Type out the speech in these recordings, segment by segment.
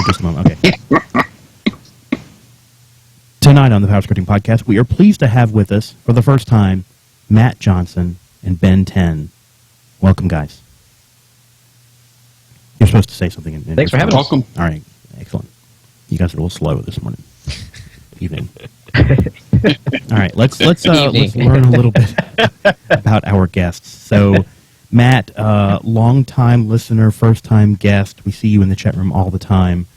just a moment. Okay. Tonight on the PowerScripting podcast, we are pleased to have with us, for the first time, Matt Johnson and Ben 10. Welcome, guys. You're supposed to say something. Thanks for having us. Welcome. All right. Excellent. You guys are a little slow this morning. Evening. All right. Let's learn a little bit about our guests. So, Matt, long-time listener, first-time guest. We see you in the chat room all the time.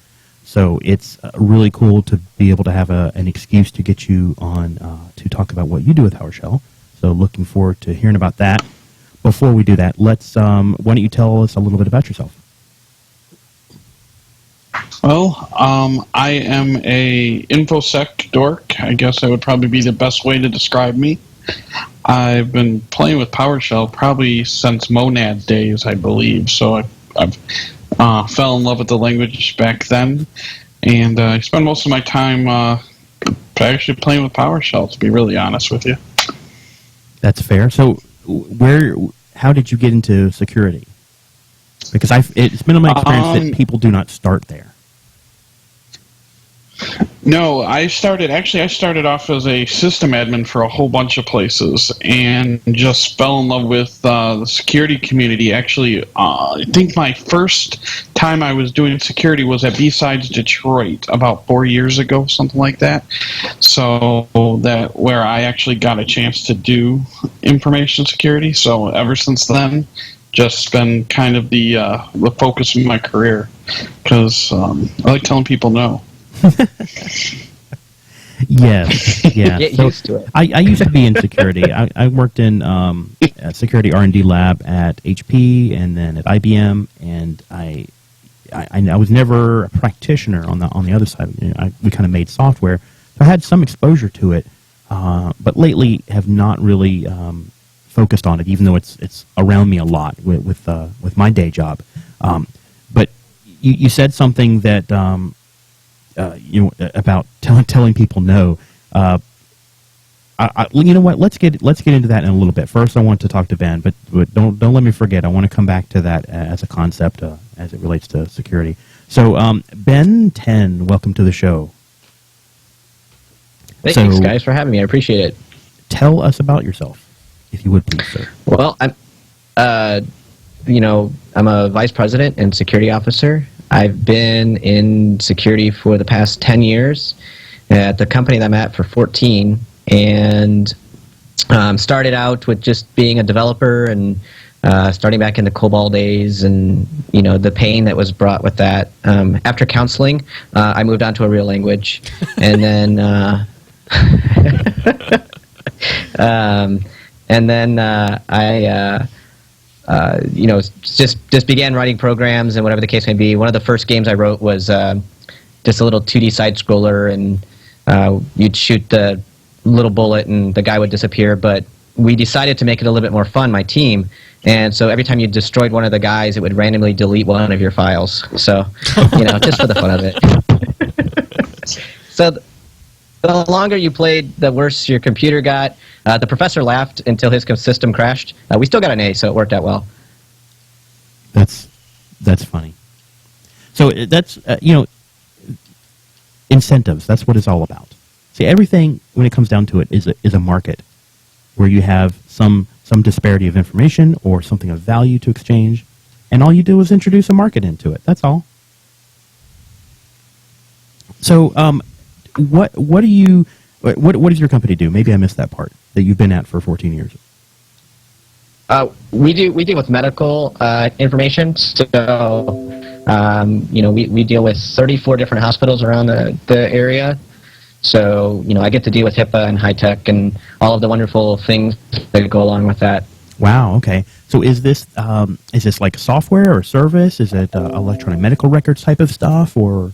So it's really cool to be able to have an excuse to get you on to talk about what you do with PowerShell. So looking forward to hearing about that. Before we do that, let's why don't you tell us a little bit about yourself? Well, I am a InfoSec dork. I guess that would probably be the best way to describe me. I've been playing with PowerShell probably since Monad days, I believe. So I've fell in love with the language back then, and I spend most of my time actually playing with PowerShell, to be really honest with you. That's fair. So how did you get into security? Because it's been my experience that people do not start there. No, I started off as a system admin for a whole bunch of places and just fell in love with the security community. Actually, I think my first time I was doing security was at B-Sides Detroit about 4 years ago, something like that. So that where I actually got a chance to do information security. So ever since then, just been kind of the focus of my career because I like telling people no. Yes, yeah. Get used to it. I used to be in security. I worked in a security R&D lab at HP and then at IBM, and I was never a practitioner on the other side. We kind of made software, so I had some exposure to it, but lately have not really focused on it, even though it's around me a lot with my day job. But you said something that. About telling people no. You know what? Let's get into that in a little bit. First, I want to talk to Ben, but don't let me forget. I want to come back to that as a concept as it relates to security. So, Ben 10, welcome to the show. Thanks, guys, for having me. I appreciate it. Tell us about yourself, if you would, please, sir. Well, I'm a vice president and security officer. I've been in security for the past 10 years at the company that I'm at for 14, and started out with just being a developer and starting back in the COBOL days and, the pain that was brought with that. After counseling, I moved on to a real language, and then I just began writing programs and whatever the case may be. One of the first games I wrote was just a little 2D side-scroller, and you'd shoot the little bullet and the guy would disappear. But we decided to make it a little bit more fun, my team. And so every time you destroyed one of the guys, it would randomly delete one of your files. So, just for the fun of it. So the longer you played, the worse your computer got. The professor laughed until his system crashed. We still got an A, so it worked out well. That's funny. So that's incentives. That's what it's all about. See, everything when it comes down to it is a market where you have some disparity of information or something of value to exchange, and all you do is introduce a market into it. That's all. So, what does your company do? Maybe I missed that part that you've been at for 14 years. We deal with medical information. So, we deal with 34 different hospitals around the area. So, I get to deal with HIPAA and high tech and all of the wonderful things that go along with that. Wow. Okay. So, is this like software or service? Is it electronic medical records type of stuff, or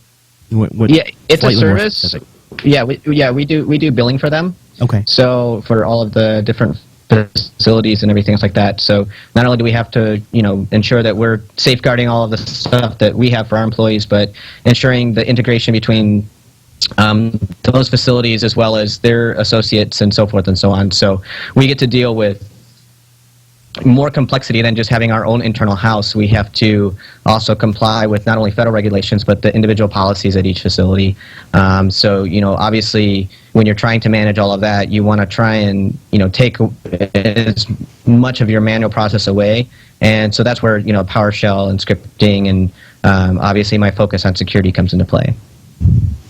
what? Yeah, it's a service. Yeah, we do billing for them. Okay. So for all of the different facilities and everything like that. So not only do we have to, ensure that we're safeguarding all of the stuff that we have for our employees, but ensuring the integration between those facilities as well as their associates and so forth and so on. So we get to deal with more complexity than just having our own internal house. We have to also comply with not only federal regulations, but the individual policies at each facility. So, obviously, when you're trying to manage all of that, you want to try and, take as much of your manual process away. And so that's where, PowerShell and scripting and obviously my focus on security comes into play.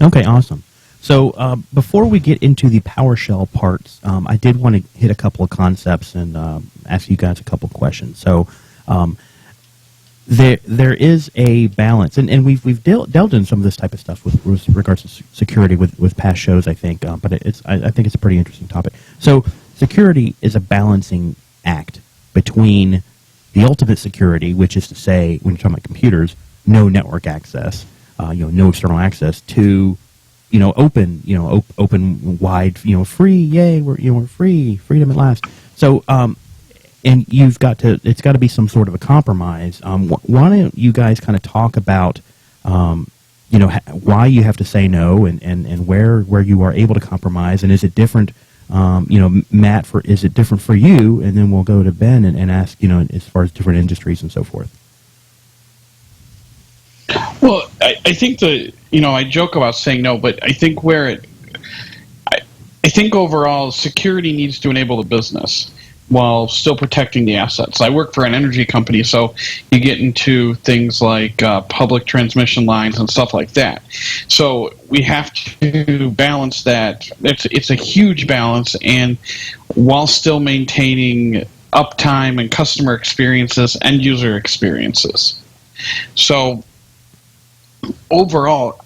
Okay, awesome. So before we get into the PowerShell parts, I did want to hit a couple of concepts and ask you guys a couple of questions. So there is a balance, and we've delved in some of this type of stuff with regards to security with past shows, I think. But I think it's a pretty interesting topic. So security is a balancing act between the ultimate security, which is to say, when you're talking about computers, no network access, no external access, to open, open, wide, free, yay, we're free, freedom at last. So, and it's got to be some sort of a compromise. Why don't you guys kind of talk about, why you have to say no and where you are able to compromise, and is it different, Matt, is it different for you? And then we'll go to Ben and ask, as far as different industries and so forth. Well, I think I joke about saying no, but I think I think overall security needs to enable the business while still protecting the assets. I work for an energy company, so you get into things like public transmission lines and stuff like that. So we have to balance that. It's a huge balance, and while still maintaining uptime and customer experiences, end user experiences. So overall,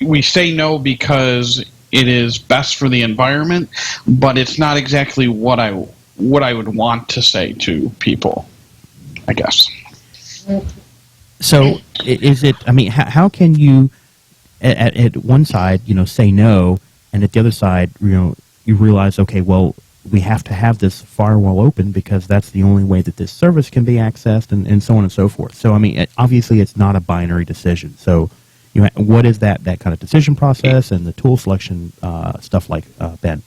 we say no because it is best for the environment, but it's not exactly what I would want to say to people, I guess. So is it, how can you, at one side, say no, and at the other side, you realize, okay, well, we have to have this firewall open because that's the only way that this service can be accessed, and so on and so forth. So, obviously it's not a binary decision. So, what is that kind of decision process and the tool selection stuff like, Ben?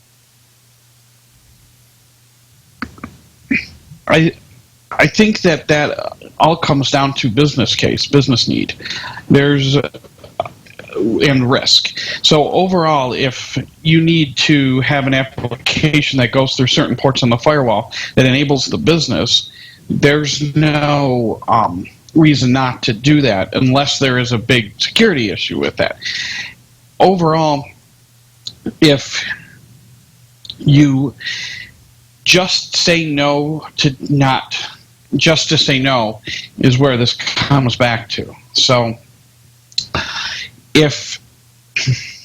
I think that all comes down to business case, business need. And risk. So overall, if you need to have an application that goes through certain ports on the firewall that enables the business, there's no reason not to do that unless there is a big security issue with that. Overall, if you just say no to say no is where this comes back to. So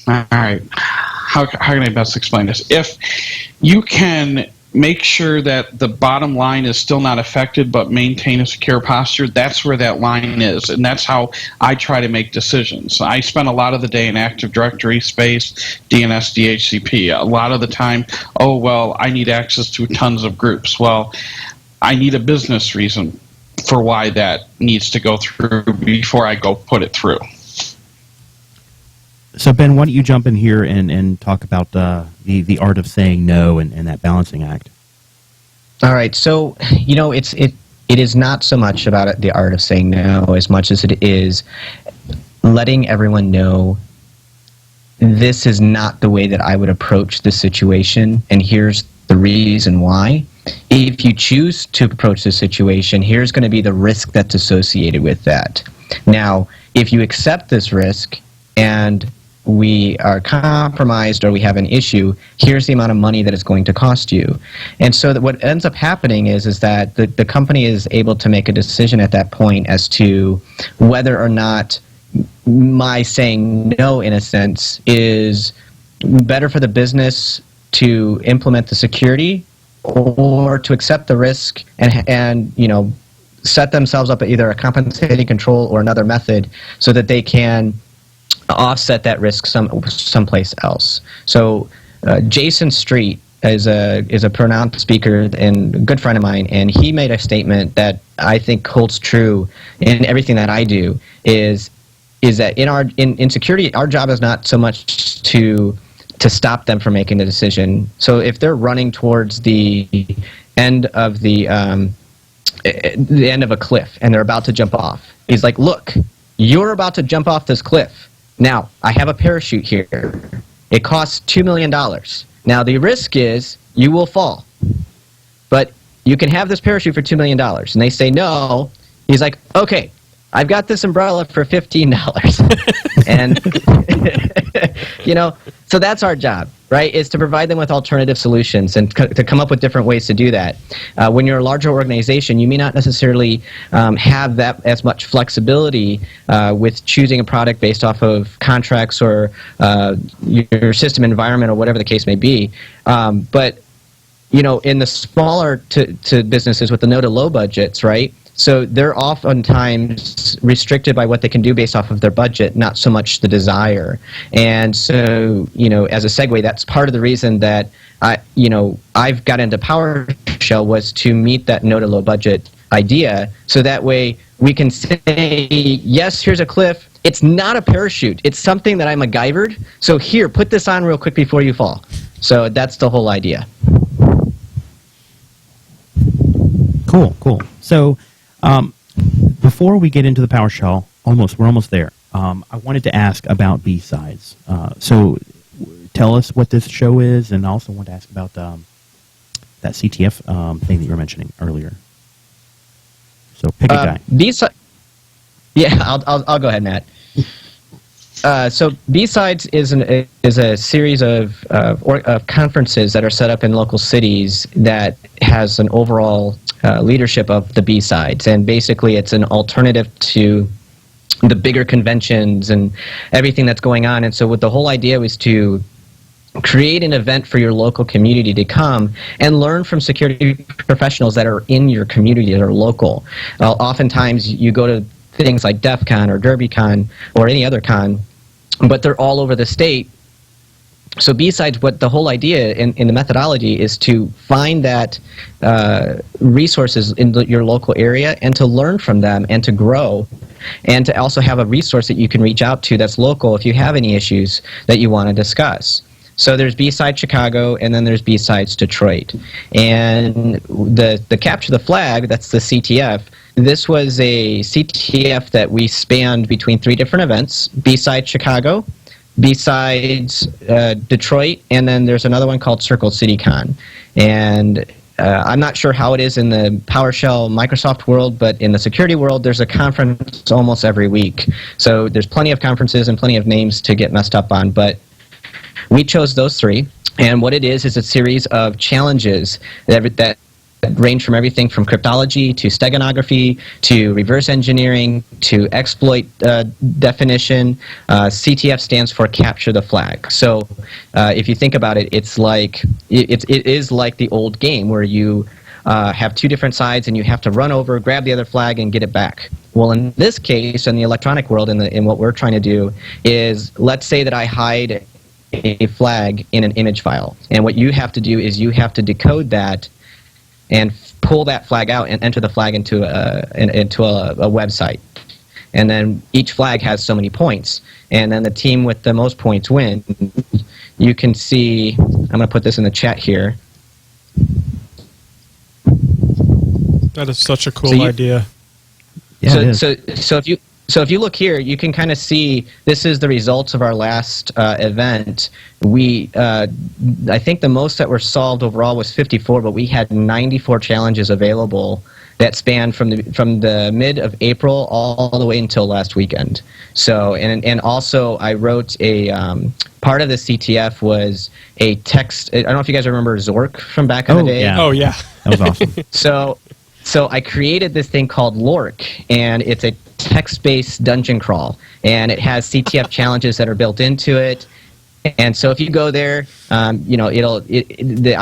all right, how can I best explain this? If you can make sure that the bottom line is still not affected but maintain a secure posture, that's where that line is, and that's how I try to make decisions. I spend a lot of the day in Active Directory space, DNS, DHCP. A lot of the time, I need access to tons of groups. Well, I need a business reason for why that needs to go through before I go put it through. So, Ben, why don't you jump in here and talk about the art of saying no and that balancing act? All right. So, it is not so much about the art of saying no as much as it is letting everyone know this is not the way that I would approach this situation, and here's the reason why. If you choose to approach this situation, here's going to be the risk that's associated with that. Now, if you accept this risk and we are compromised or we have an issue, here's the amount of money that it's going to cost you. And so that what ends up happening is that the company is able to make a decision at that point as to whether or not my saying no, in a sense, is better for the business to implement the security or to accept the risk and set themselves up at either a compensating control or another method so that they can offset that risk someplace else. So Jason Street is a pronounced speaker and a good friend of mine, and he made a statement that I think holds true in everything that I do, is that in security, our job is not so much to stop them from making the decision. So if they're running towards the end of the end of a cliff, and they're about to jump off. He's like, look, you're about to jump off this cliff. Now, I have a parachute here. It costs $2 million. Now, the risk is you will fall. But you can have this parachute for $2 million. And they say no. He's like, okay, I've got this umbrella for $15. And, so that's our job, right, is to provide them with alternative solutions and to come up with different ways to do that. When you're a larger organization, you may not necessarily have that as much flexibility with choosing a product based off of contracts or your system environment or whatever the case may be. But in the smaller to businesses with the no to low budgets, right? So they're oftentimes restricted by what they can do based off of their budget, not so much the desire. And so, as a segue, that's part of the reason that I've got into PowerShell was to meet that no to low budget idea. So that way we can say, yes, here's a cliff. It's not a parachute. It's something that I MacGyvered. So here, put this on real quick before you fall. So that's the whole idea. Cool. So before we get into the PowerShell, we're almost there. I wanted to ask about B-sides. So tell us what this show is, and I also want to ask about that CTF thing that you were mentioning earlier. So pick a guy. B-side. Yeah, I'll go ahead, Matt. So B-sides is a series of conferences that are set up in local cities that has an overall leadership of the B-sides, and basically it's an alternative to the bigger conventions and everything that's going on. And so what the whole idea was to create an event for your local community to come and learn from security professionals that are in your community, that are local. Oftentimes you go to things like DEF CON or DerbyCon or any other con, but they're all over the state. So besides, what the whole idea in the methodology is to find that resources in your local area and to learn from them and to grow, and to also have a resource that you can reach out to that's local if you have any issues that you want to discuss. So there's B-Side Chicago, and then there's B-Sides Detroit. And the Capture the Flag, that's the CTF, this was a CTF that we spanned between 3 different events: B-Side Chicago, B-Sides Detroit, and then there's another one called Circle City Con. And I'm not sure how it is in the PowerShell Microsoft world, but in the security world, there's a conference almost every week. So there's plenty of conferences and plenty of names to get messed up on, but we chose those 3. And what it is a series of challenges that range from everything from cryptology to steganography to reverse engineering to exploit definition. CTF stands for Capture the Flag. So if you think about it, it is like the old game where you have 2 different sides and you have to run over, grab the other flag, and get it back. Well, in this case, in the electronic world, in what we're trying to do is, let's say that I hide a flag in an image file, and what you have to do is you have to decode that and pull that flag out and enter the flag into a website. And then each flag has so many points, and then the team with the most points win. You can see, I'm going to put this in the chat here. That is such a cool idea. Yeah, So if you look here, you can kind of see this is the results of our last event. I think the most that were solved overall was 54, but we had 94 challenges available that spanned from the mid of April all the way until last weekend. So and also I wrote a part of the CTF was a text. I don't know if you guys remember Zork from back in the day. Yeah. Oh yeah, that was awesome. So I created this thing called Lork, and it's a text-based dungeon crawl, and it has CTF challenges that are built into it. And so if you go there, the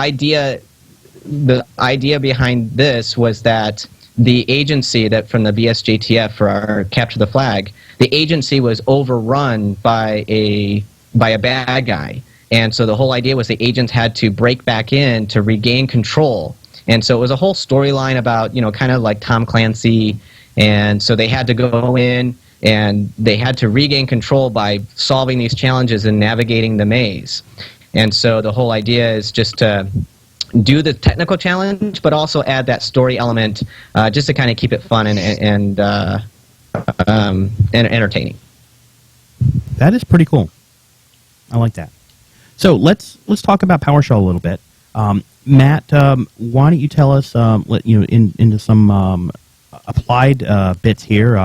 idea behind this was that the agency that from the BSJTF for our Capture the Flag, the agency was overrun by a bad guy, and so the whole idea was the agents had to break back in to regain control. And so it was a whole storyline about, kind of like Tom Clancy. And so they had to go in and they had to regain control by solving these challenges and navigating the maze. And so the whole idea is just to, do the technical challenge, but also add that story element just to kind of keep it fun and entertaining. That is pretty cool. I like that. So let's talk about PowerShell a little bit. Matt, why don't you tell us, into some applied bits here,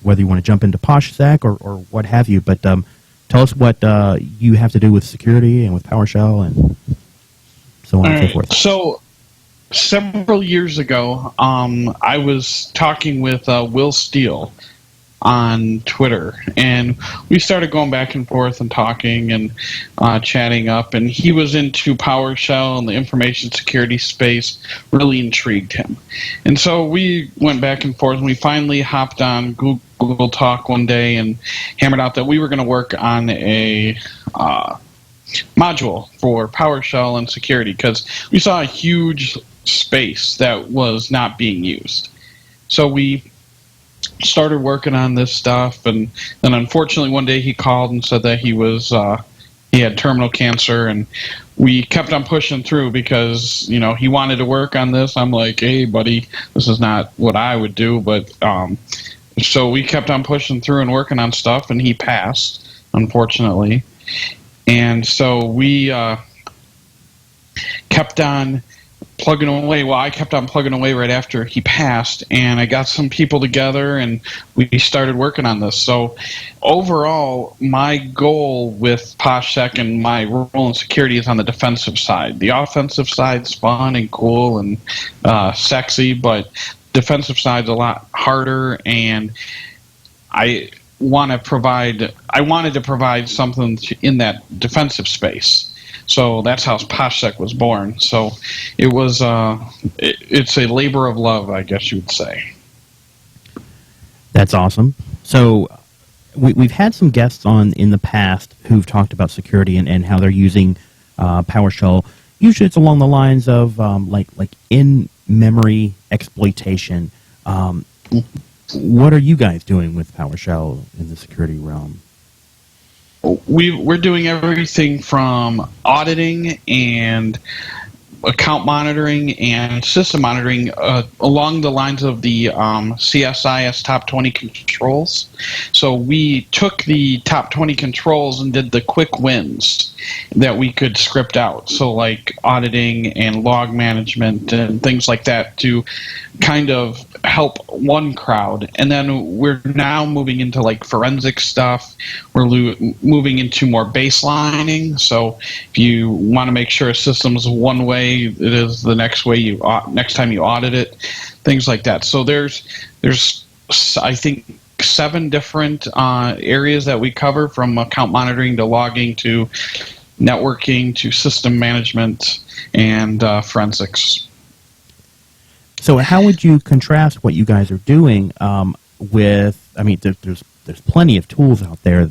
whether you want to jump into PoshSec or what have you, but tell us what you have to do with security and with PowerShell and so on and so forth. So several years ago, I was talking with Will Steele on Twitter, and we started going back and forth and talking and chatting up, and he was into PowerShell, and the information security space really intrigued him. And so we went back and forth, and we finally hopped on Google Talk one day and hammered out that we were going to work on a module for PowerShell and security, because we saw a huge space that was not being used. So we started working on this stuff, and then unfortunately one day he called and said that he had terminal cancer, and we kept on pushing through because he wanted to work on this. I'm like, hey buddy, this is not what I would do, but so we kept on pushing through and working on stuff, and he passed, unfortunately. And so we kept on plugging away. Well, I kept on plugging away right after he passed, and I got some people together, and we started working on this. So overall, my goal with PoshSec and my role in security is on the defensive side. The offensive side's fun and cool and sexy, but defensive side's a lot harder, and I wanted to provide something in that defensive space. So that's how PoshSec was born. So it was it's a labor of love, I guess you would say. That's awesome. So we've had some guests on in the past who've talked about security and how they're using PowerShell. Usually it's along the lines of like in-memory exploitation. What are you guys doing with PowerShell in the security realm? We're doing everything from auditing and account monitoring and system monitoring along the lines of the CSIS top 20 controls. So we took the top 20 controls and did the quick wins that we could script out. So like auditing and log management and things like that to kind of help one crowd. And then we're now moving into like forensic stuff. We're moving into more baselining. So if you want to make sure a system's one way, it is the next time you audit it, things like that. So there's I think 7 different areas that we cover, from account monitoring to logging to networking to system management and forensics. So how would you contrast what you guys are doing with? I mean, there's plenty of tools out there,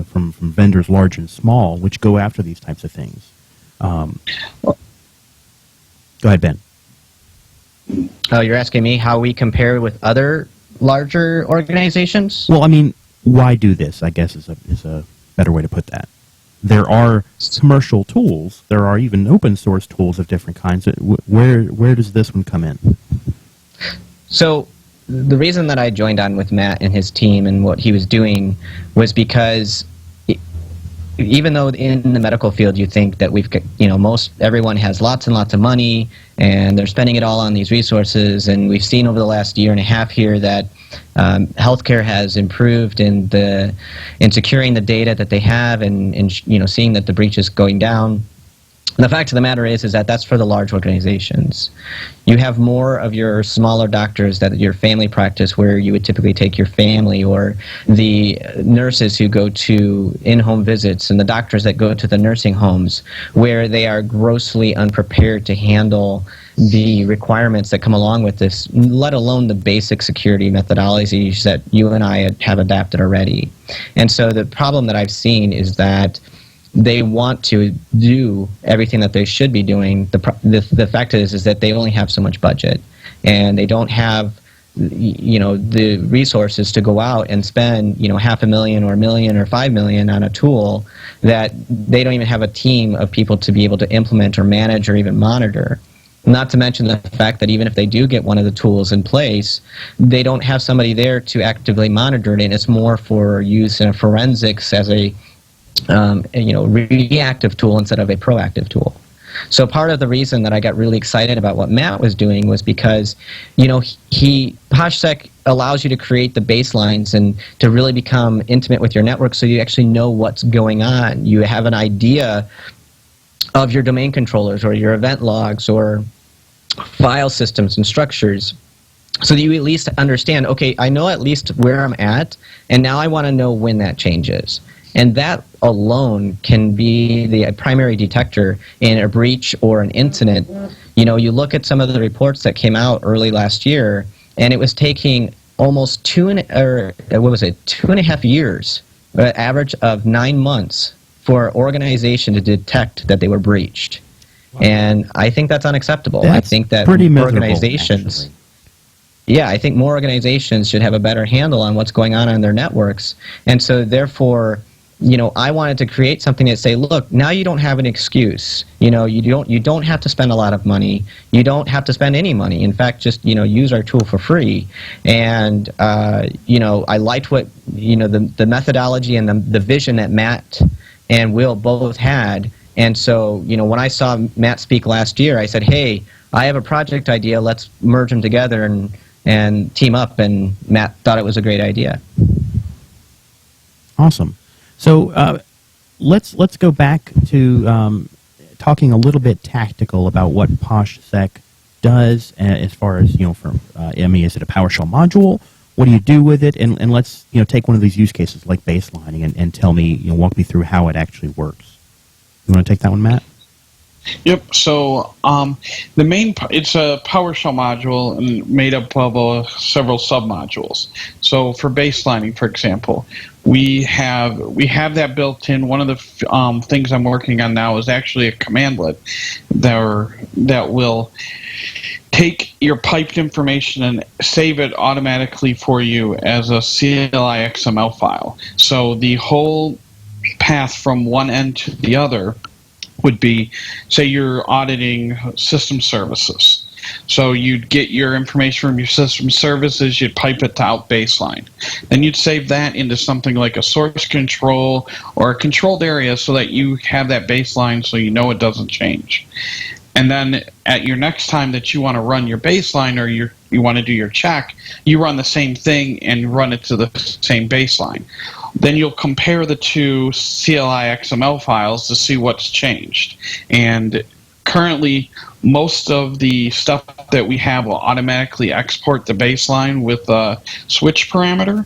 from vendors large and small, which go after these types of things. Go ahead, Ben. Oh, you're asking me how we compare with other larger organizations? Well, I mean, why do this, I guess, is a better way to put that. There are commercial tools. There are even open source tools of different kinds. Where does this one come in? So the reason that I joined on with Matt and his team and what he was doing was because even though in the medical field you think that everyone has lots and lots of money and they're spending it all on these resources, and we've seen over the last year and a half here that healthcare has improved in securing the data that they have and seeing that the breach is going down. The fact of the matter is that that's for the large organizations. You have more of your smaller doctors, that your family practice, where you would typically take your family, or the nurses who go to in-home visits, and the doctors that go to the nursing homes, where they are grossly unprepared to handle the requirements that come along with this, let alone the basic security methodologies that you and I have adapted already. And so the problem that I've seen is that they want to do everything that they should be doing. The fact is that they only have so much budget, and they don't have the resources to go out and spend $500,000 or $1 million or $5 million on a tool that they don't even have a team of people to be able to implement or manage or even monitor. Not to mention the fact that even if they do get one of the tools in place, they don't have somebody there to actively monitor it, and it's more for use in a forensics as a reactive tool instead of a proactive tool. So part of the reason that I got really excited about what Matt was doing was because, PoshSec allows you to create the baselines and to really become intimate with your network so you actually know what's going on. You have an idea of your domain controllers or your event logs or file systems and structures, so that you at least understand, okay, I know at least where I'm at, and now I want to know when that changes. And that alone can be the primary detector in a breach or an incident. You look at some of the reports that came out early last year, and it was taking almost 2.5 years, an average of 9 months, for an organization to detect that they were breached. Wow. And I think that's unacceptable. That's I think that pretty organizations... actually. Yeah, I think more organizations should have a better handle on what's going on their networks. And so therefore, I wanted to create something that say, look, now you don't have an excuse. You don't have to spend a lot of money. You don't have to spend any money. In fact, just use our tool for free. And I liked what the methodology and the vision that Matt and Will both had. And so when I saw Matt speak last year, I said, hey, I have a project idea. Let's merge them together and team up. And Matt thought it was a great idea. Awesome. So let's go back to talking a little bit tactical about what PoshSec does as far as is it a PowerShell module? What do you do with it? And let's take one of these use cases like baselining and tell me walk me through how it actually works. You want to take that one, Matt? Yep. So it's a PowerShell module and made up of several submodules. So for baselining, for example, we have that built in. One of the things I'm working on now is actually a commandlet that will take your piped information and save it automatically for you as a CLI XML file. So the whole path from one end to the other would be, say you're auditing system services. So you'd get your information from your system services, you'd pipe it to out baseline. Then you'd save that into something like a source control or a controlled area so that you have that baseline so you know it doesn't change. And then at your next time that you want to run your baseline or you want to do your check, you run the same thing and run it to the same baseline. Then you'll compare the two CLI XML files to see what's changed. And currently, most of the stuff that we have will automatically export the baseline with a switch parameter,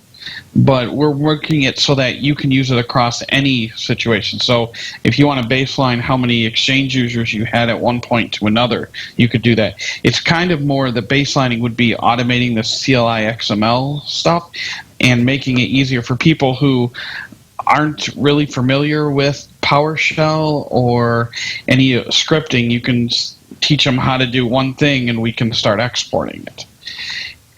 but we're working it so that you can use it across any situation. So if you want to baseline how many Exchange users you had at one point to another, you could do that. It's kind of more the baselining would be automating the CLI XML stuff and making it easier for people who aren't really familiar with PowerShell or any scripting. You can teach them how to do one thing and we can start exporting it.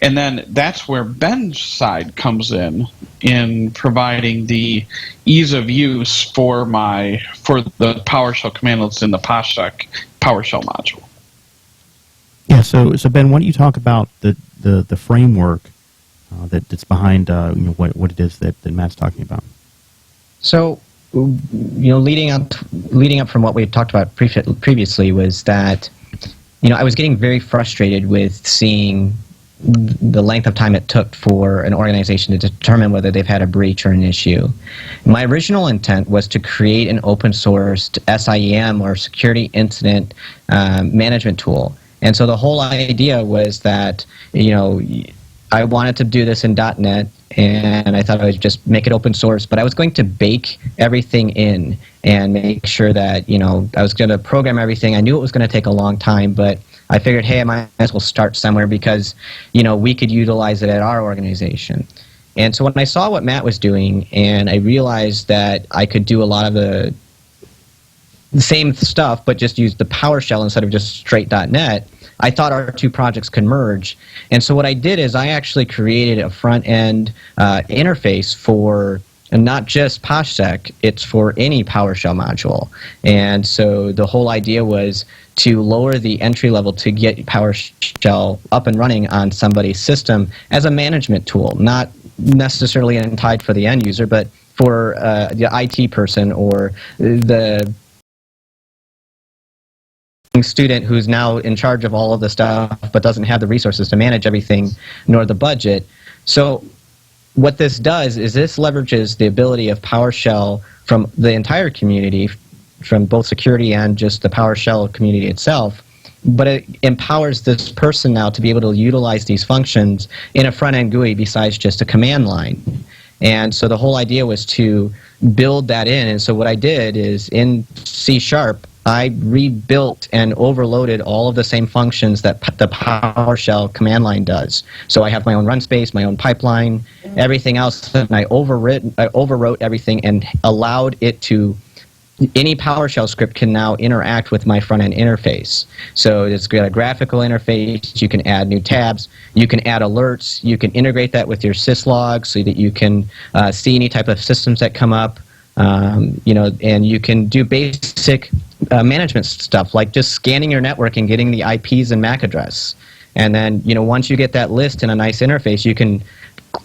And then that's where Ben's side comes in providing the ease of use for the PowerShell commandlets in the PoshSec PowerShell module. Yeah, so Ben, why don't you talk about the framework that's behind what it is that Matt's talking about? So, leading up from what we had talked about previously was that I was getting very frustrated with seeing the length of time it took for an organization to determine whether they've had a breach or an issue. My original intent was to create an open source SIEM or security incident management tool. And so the whole idea was that, I wanted to do this in .NET, and I thought I would just make it open source, but I was going to bake everything in and make sure that, I was going to program everything. I knew it was going to take a long time, but I figured, hey, I might as well start somewhere because, we could utilize it at our organization. And so when I saw what Matt was doing and I realized that I could do a lot of the the same stuff, but just used the PowerShell instead of just straight .NET, I thought our two projects could merge. And so what I did is I actually created a front-end interface for not just PoshSec, it's for any PowerShell module. And so the whole idea was to lower the entry level to get PowerShell up and running on somebody's system as a management tool, not necessarily tied for the end user, but for the IT person or the student who's now in charge of all of the stuff but doesn't have the resources to manage everything nor the budget. So what this does is this leverages the ability of PowerShell from the entire community, from both security and just the PowerShell community itself, but it empowers this person now to be able to utilize these functions in a front-end GUI besides just a command line. And so the whole idea was to build that in. And so what I did is in C#, I rebuilt and overloaded all of the same functions that the PowerShell command line does. So I have my own run space, my own pipeline, everything else, and I overwrote everything and allowed it to, any PowerShell script can now interact with my front-end interface. So it's got a graphical interface, you can add new tabs, you can add alerts, you can integrate that with your syslog so that you can see any type of systems that come up. You know, and you can do basic management stuff like just scanning your network and getting the IPs and MAC address. And then, you know, once you get that list in a nice interface, you can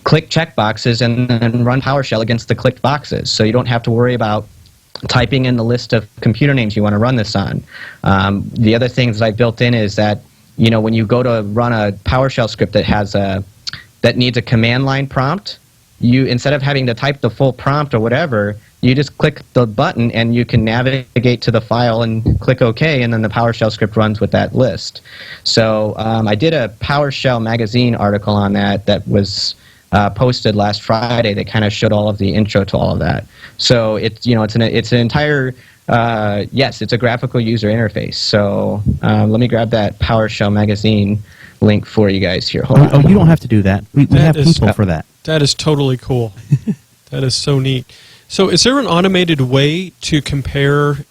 click checkboxes and then run PowerShell against the clicked boxes. So you don't have to worry about typing in the list of computer names you want to run this on. The other things that I built in is that, you know, when you go to run a PowerShell script that has that needs a command line prompt, you, instead of having to type the full prompt or whatever, you just click the button and you can navigate to the file and click OK, and then the PowerShell script runs with that list. So I did a PowerShell magazine article on that was posted last Friday that kind of showed all of the intro to all of that. So it's, you know, it's an entire yes, it's a graphical user interface. So let me grab that PowerShell magazine link for you guys here. Hold on. Oh, you don't have to do that. We have people for that. That is totally cool. That is so neat. So is there an automated way to compare,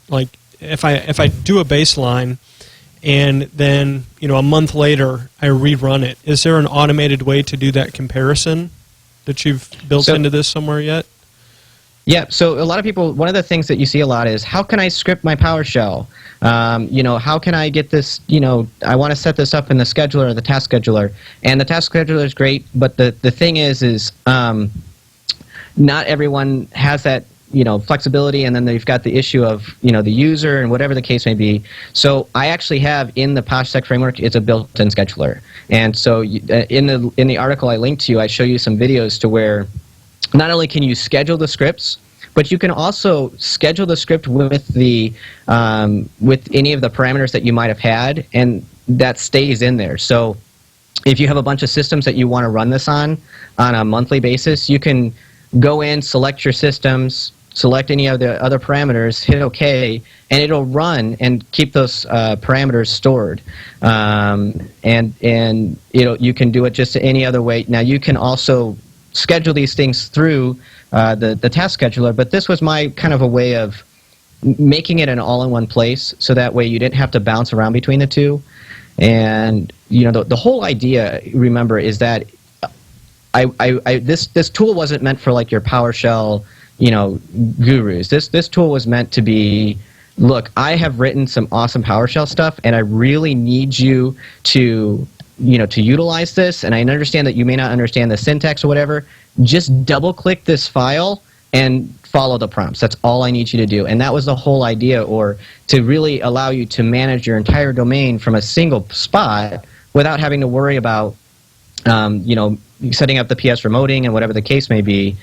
like if I do a baseline and then, you know, a month later I rerun it, is there an automated way to do that comparison that you've built into this somewhere yet? Yeah, so a lot of people, one of the things that you see a lot is, how can I script my PowerShell? You know, how can I get this, you know, I want to set this up in the scheduler or the task scheduler. And the task scheduler is great, but the thing is not everyone has that, you know, flexibility, and then they've got the issue of, you know, the user and whatever the case may be. So I actually have in the PoshSec framework, it's a built-in scheduler. And so in the article I linked to you, I show you some videos to where not only can you schedule the scripts, but you can also schedule the script with the with any of the parameters that you might have had, and that stays in there. So if you have a bunch of systems that you want to run this on a monthly basis, you can go in, select your systems, select any of the other parameters, hit OK, and it'll run and keep those parameters stored. And you can do it just any other way. Now you can also schedule these things through the task scheduler, but this was my kind of a way of making it an all-in-one place, so that way you didn't have to bounce around between the two. And you know, the whole idea, remember, is that this tool wasn't meant for like your PowerShell, you know, gurus. This tool was meant to be, look, I have written some awesome PowerShell stuff, and I really need you to, you know, to utilize this. And I understand that you may not understand the syntax or whatever. Just double-click this file and follow the prompts. That's all I need you to do. And that was the whole idea, or to really allow you to manage your entire domain from a single spot without having to worry about, you know, setting up the PS remoting and whatever the case may be.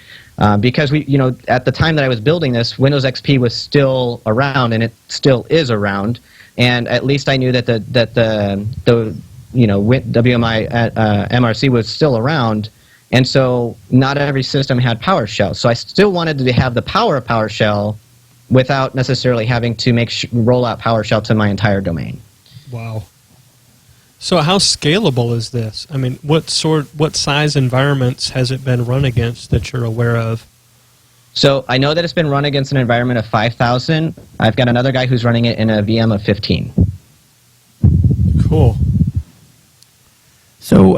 Because we, you know, at the time that I was building this, Windows XP was still around, and it still is around. And at least I knew that the you know, WMI MRC was still around. And so not every system had PowerShell. So I still wanted to have the power of PowerShell without necessarily having to roll out PowerShell to my entire domain. Wow. So how scalable is this? I mean, what size environments has it been run against that you're aware of? So I know that it's been run against an environment of 5,000. I've got another guy who's running it in a VM of 15. Cool. So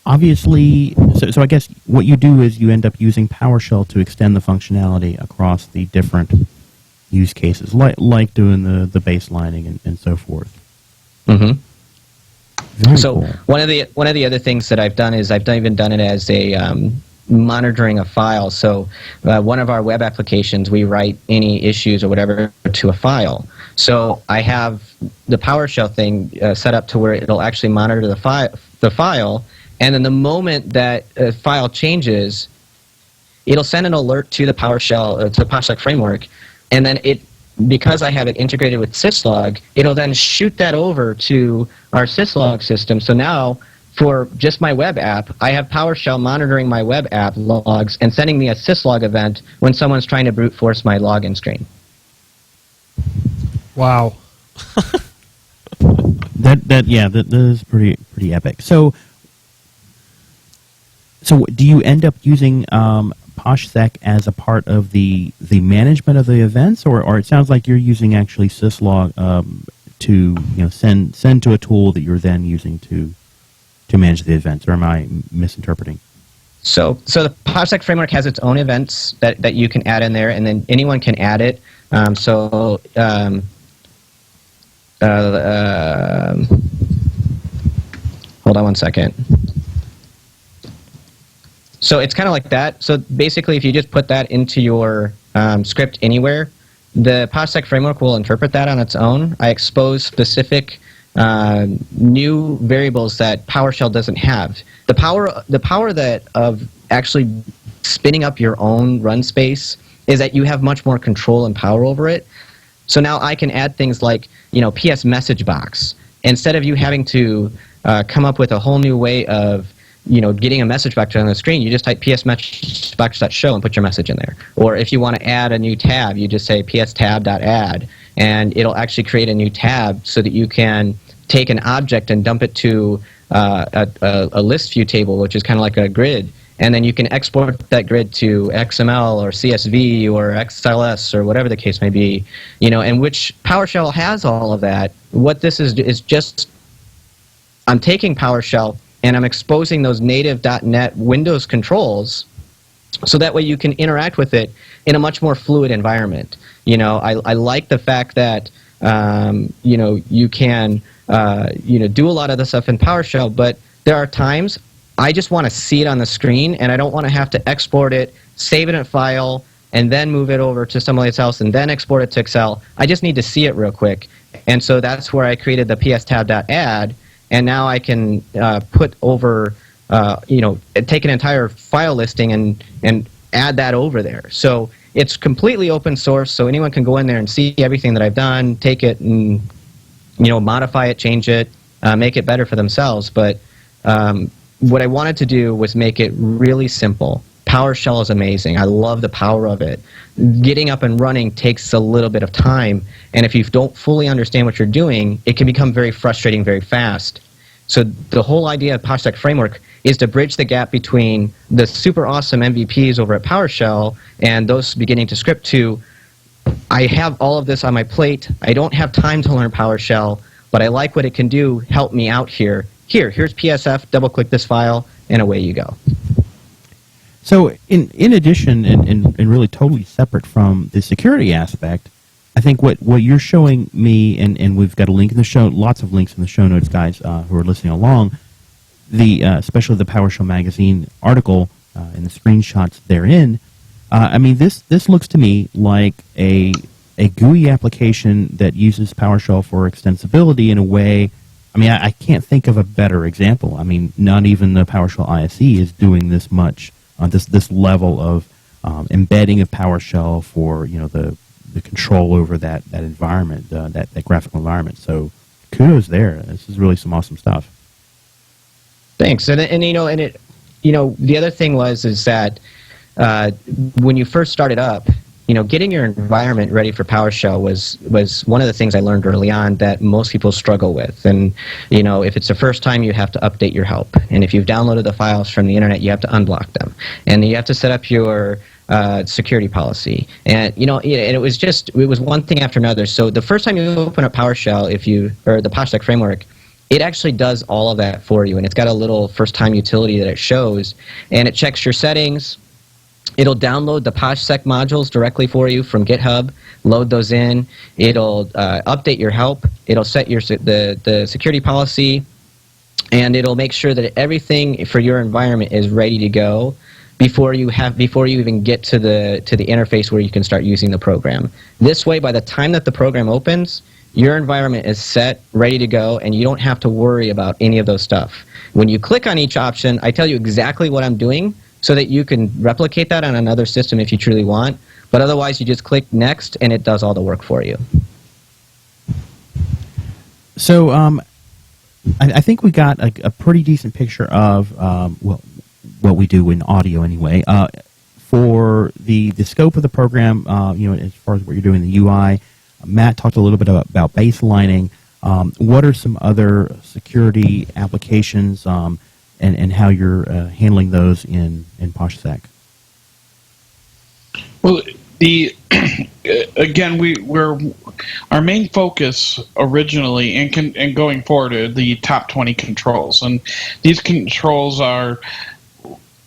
obviously, so I guess what you do is you end up using PowerShell to extend the functionality across the different use cases, like doing the baselining and so forth. Mm-hmm. Very So cool. one of the other things that I've done is I've even done it as a monitoring a file. So one of our web applications, we write any issues or whatever to a file. So I have the PowerShell thing set up to where it'll actually monitor the file, and then the moment that a file changes, it'll send an alert to the PowerShell, to the PoshSec Framework, and then because I have it integrated with syslog, it'll then shoot that over to our syslog system. So now, for just my web app, I have PowerShell monitoring my web app logs and sending me a syslog event when someone's trying to brute force my login screen. Wow. That is pretty epic. So do you end up using PoshSec as a part of the management of the events, or it sounds like you're using actually syslog to send to a tool that you're then using to manage the events, or am I misinterpreting? So the PoshSec Framework has its own events that you can add in there, and then anyone can add it. Hold on one second. So it's kind of like that. So basically, if you just put that into your script anywhere, the PoshSec Framework will interpret that on its own. I expose specific new variables that PowerShell doesn't have. The power that of actually spinning up your own run space is that you have much more control and power over it. So now I can add things like, PS message box. Instead of you having to come up with a whole new way of getting a message box on the screen, you just type PS message box.show and put your message in there. Or if you want to add a new tab, you just say PS tab.add, and it'll actually create a new tab so that you can take an object and dump it to a list view table, which is kind of like a grid, and then you can export that grid to XML or CSV or XLS or whatever the case may be, and which PowerShell has all of that. What this is just, I'm taking PowerShell and I'm exposing those native .NET Windows controls so that way you can interact with it in a much more fluid environment. I like the fact that you can do a lot of the stuff in PowerShell, but there are times I just want to see it on the screen, and I don't want to have to export it, save it in a file, and then move it over to somebody else, and then export it to Excel. I just need to see it real quick, and so that's where I created the pstab.add, and now I can put over, take an entire file listing and add that over there. So it's completely open source, so anyone can go in there and see everything that I've done, take it and modify it, change it, make it better for themselves. But what I wanted to do was make it really simple. PowerShell is amazing. I love the power of it. Getting up and running takes a little bit of time, and if you don't fully understand what you're doing, it can become very frustrating very fast. So the whole idea of PoshSec Framework is to bridge the gap between the super awesome MVPs over at PowerShell and those beginning to script to, I have all of this on my plate, I don't have time to learn PowerShell, but I like what it can do, help me out here. Here's PSF, double-click this file, and away you go. So in addition, and really totally separate from the security aspect, I think what you're showing me, and we've got a link in the show, lots of links in the show notes, guys, who are listening along, especially the PowerShell Magazine article and the screenshots therein. This looks to me like a GUI application that uses PowerShell for extensibility in a way. I can't think of a better example. Not even the PowerShell ISE is doing this much, this level of embedding of PowerShell for the control over that environment, that graphical environment. So kudos there. This is really some awesome stuff. Thanks. And the other thing is that when you first started up, getting your environment ready for PowerShell was one of the things I learned early on that most people struggle with. And, if it's the first time, you have to update your help. And if you've downloaded the files from the internet, you have to unblock them. And you have to set up your security policy. And it was one thing after another. So the first time you open up PowerShell, or the PoshSec Framework, it actually does all of that for you, and it's got a little first-time utility that it shows, and it checks your settings. It'll download the PoshSec modules directly for you from GitHub, load those in. It'll update your help. It'll set the security policy, and it'll make sure that everything for your environment is ready to go before you even get to the interface where you can start using the program. This way, by the time that the program opens, your environment is set, ready to go, and you don't have to worry about any of those stuff. When you click on each option, I tell you exactly what I'm doing so that you can replicate that on another system if you truly want. But otherwise, you just click Next, and it does all the work for you. So I think we got a pretty decent picture of what we do in audio anyway. For the scope of the program, as far as what you're doing in the UI, Matt talked a little bit about baselining. What are some other security applications and how you're handling those in PoshSec? Well, we're our main focus originally and going forward are the top 20 controls, and these controls are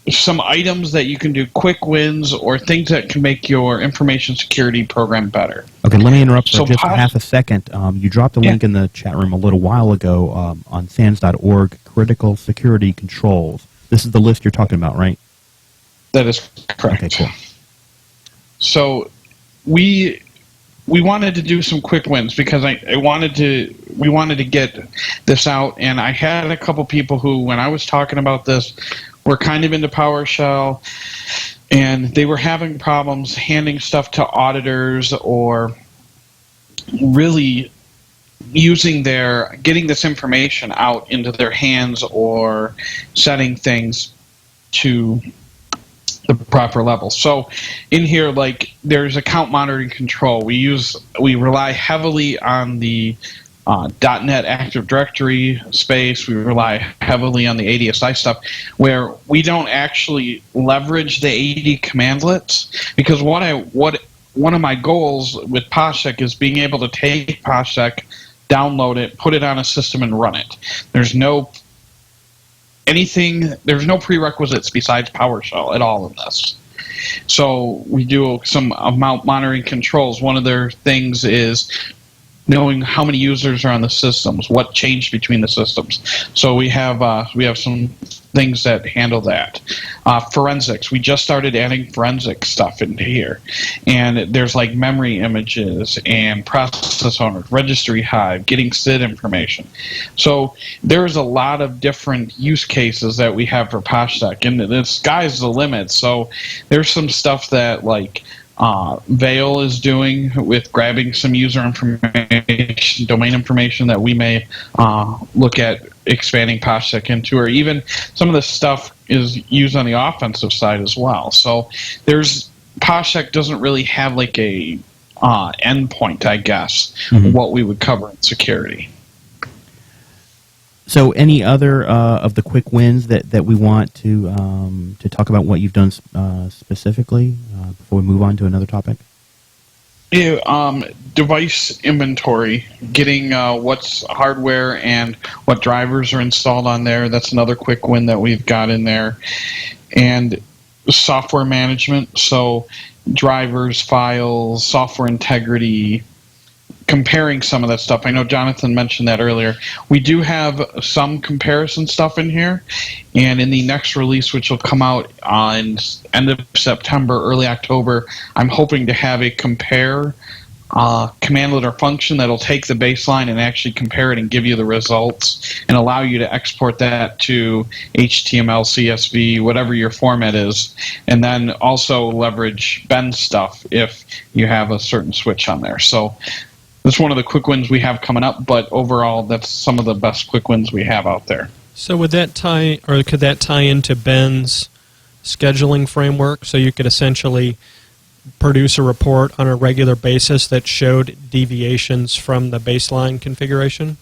some items that you can do quick wins or things that can make your information security program better. Okay, let me interrupt for just half a second. You dropped a link in the chat room a little while ago on SANS.org, Critical Security Controls. This is the list you're talking about, right? That is correct. Okay, cool. So we wanted to do some quick wins because we wanted to get this out, and I had a couple people who, when I was talking about this, were kind of into PowerShell, and they were having problems handing stuff to auditors or really getting this information out into their hands or setting things to the proper level. So in here, there's account monitoring control. We rely heavily on the .NET Active Directory space. We rely heavily on the ADSI stuff, where we don't actually leverage the AD commandlets, because one of my goals with PoshSec is being able to take PoshSec, download it, put it on a system, and run it. There's no prerequisites besides PowerShell at all in this. So we do some amount monitoring controls. One of their things is knowing how many users are on the systems, what changed between the systems. So we have some things that handle that. Forensics. We just started adding forensic stuff into here, and there's memory images and process owners, registry hive, getting SID information. So there's a lot of different use cases that we have for PoshSec, and the sky's the limit. So there's some stuff that Veil is doing with grabbing some user information, domain information that we may look at expanding PoshSec into, or even some of the stuff is used on the offensive side as well. So PoshSec doesn't really have a endpoint, I guess, what we would cover in security. So any other of the quick wins that we want to talk about what you've done specifically before we move on to another topic? Yeah, device inventory, getting what's hardware and what drivers are installed on there. That's another quick win that we've got in there. And software management, so drivers, files, software integrity, comparing some of that stuff. I know Jonathan mentioned that earlier. We do have some comparison stuff in here, and in the next release, which will come out on end of September, early October, I'm hoping to have a compare commandlet or function that'll take the baseline and actually compare it and give you the results and allow you to export that to HTML, CSV, whatever your format is, and then also leverage Ben stuff if you have a certain switch on there. So that's one of the quick wins we have coming up, but overall, that's some of the best quick wins we have out there. So could that tie into Ben's scheduling framework, so you could essentially produce a report on a regular basis that showed deviations from the baseline configuration?